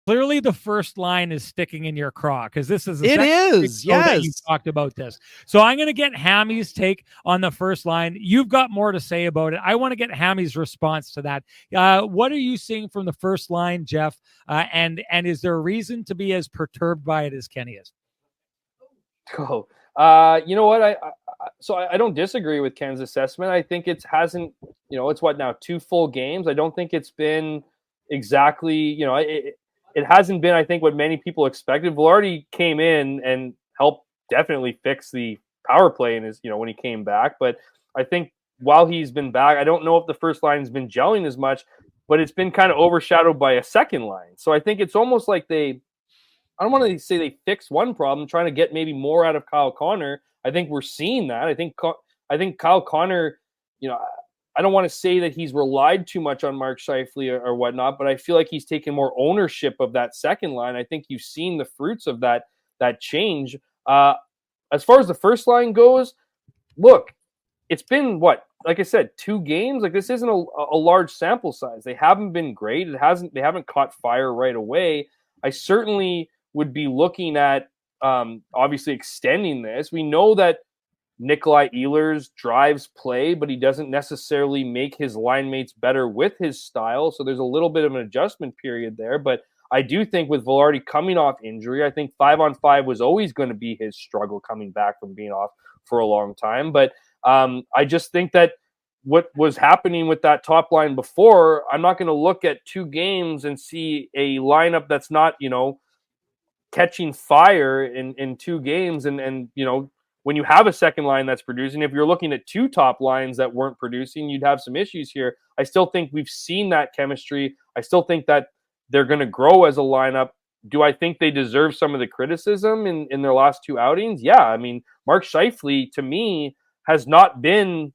Clearly, the first line is sticking in your craw because this is it is. Yes, that you talked about this. So I'm going to get Hammy's take on the first line. You've got more to say about it. I want to get Hammy's response to that. What are you seeing from the first line, Jeff? And is there a reason to be as perturbed by it as Kenny is? Oh, you know what? I don't disagree with Ken's assessment. I think it's what now, 2 full games. I don't think it's been exactly, it hasn't been, I think, what many people expected. Vilardi came in and helped definitely fix the power play when he came back. But I think while he's been back, I don't know if the first line has been gelling as much, but it's been kind of overshadowed by a second line. So I think it's almost like I don't want to say they fixed one problem, trying to get maybe more out of Kyle Connor. I think we're seeing that. I think Kyle Connor, I don't want to say that he's relied too much on Mark Scheifele or whatnot, but I feel like he's taken more ownership of that second line. I think you've seen the fruits of that change. As far as the first line goes, look, it's been like I said, 2 games. Like, this isn't a large sample size. They haven't been great. They haven't caught fire right away. I certainly would be looking at obviously extending this. We know that Nik Ehlers drives play, but he doesn't necessarily make his line mates better with his style. So there's a little bit of an adjustment period there. But I do think with Vilardi coming off injury, I think 5-on-5 was always going to be his struggle coming back from being off for a long time. But I just think that what was happening with that top line before, I'm not going to look at 2 games and see a lineup that's not, catching fire in 2 games. And when you have a second line that's producing, if you're looking at 2 top lines that weren't producing, you'd have some issues here. I still think we've seen that chemistry. I still think that they're going to grow as a lineup. Do I think they deserve some of the criticism in their last 2 outings? Yeah. I mean, Mark Scheifele, to me, has not been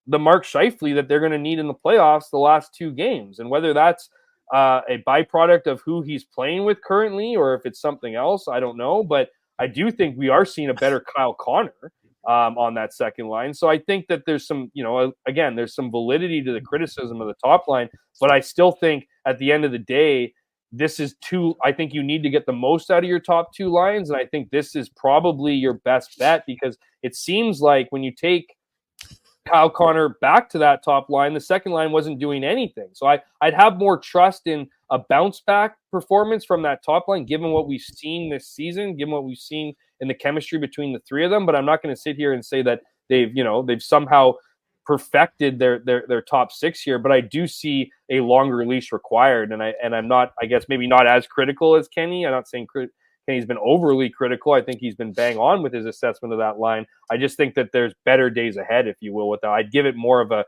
the Mark Scheifele that they're going to need in the playoffs the last 2 games. And whether that's a byproduct of who he's playing with currently, or if it's something else, I don't know. But I do think we are seeing a better Kyle Connor on that second line. So I think that there's some, again, there's some validity to the criticism of the top line. But I still think at the end of the day, this is I think you need to get the most out of your top 2 lines. And I think this is probably your best bet, because it seems like when you take Kyle Connor back to that top line, the second line wasn't doing anything. So I'd have more trust in a bounce back performance from that top line, given what we've seen this season, given what we've seen in the chemistry between the 3 of them. But I'm not going to sit here and say that they've somehow perfected their top 6 here. But I do see a longer release required, and I'm not, I guess, maybe not as critical as Kenny. I'm not saying Kenny's been overly critical. I think he's been bang on with his assessment of that line. I just think that there's better days ahead, if you will, with that. I'd give it more of a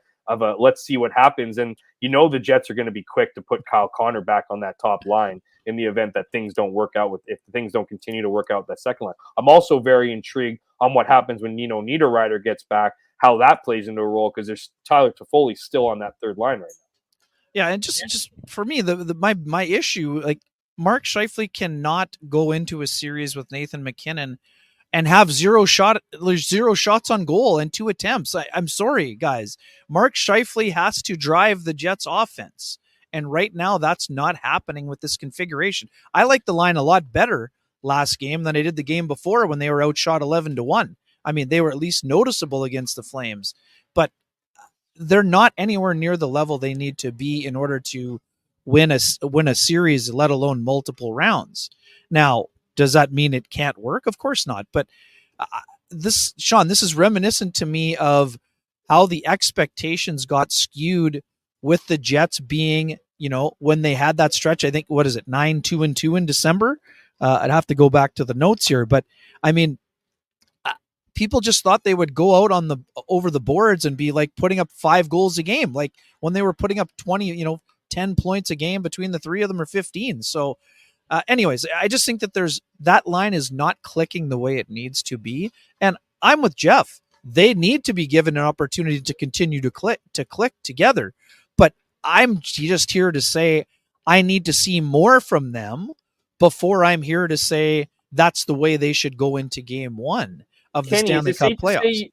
let's see what happens. And the Jets are going to be quick to put Kyle Connor back on that top line in the event that things don't work out if things don't continue to work out that second line. I'm also very intrigued on what happens when Nino Niederreiter gets back, how that plays into a role, because there's Tyler Toffoli still on that third line right now. Yeah, and just for me, my issue, like, Mark Scheifele cannot go into a series with Nathan MacKinnon and have 0 shots on goal and 2 attempts. I'm sorry, guys. Mark Scheifele has to drive the Jets' offense. And right now, that's not happening with this configuration. I like the line a lot better last game than I did the game before when they were outshot 11-1. I mean, they were at least noticeable against the Flames. But they're not anywhere near the level they need to be in order to win a series, let alone multiple rounds. Now, does that mean it can't work? Of course not. But this is reminiscent to me of how the expectations got skewed with the Jets being, when they had that stretch. I think, 9-2-2 in December? I'd have to go back to the notes here, but I mean, people just thought they would go out over the boards and be like putting up 5 goals a game, like when they were putting up 20, 10 points a game between the 3 of them, or 15. So anyways, I just think that that line is not clicking the way it needs to be. And I'm with Jeff. They need to be given an opportunity to continue to click together. But I'm just here to say I need to see more from them before I'm here to say that's the way they should go into game 1 of the Stanley Cup playoffs.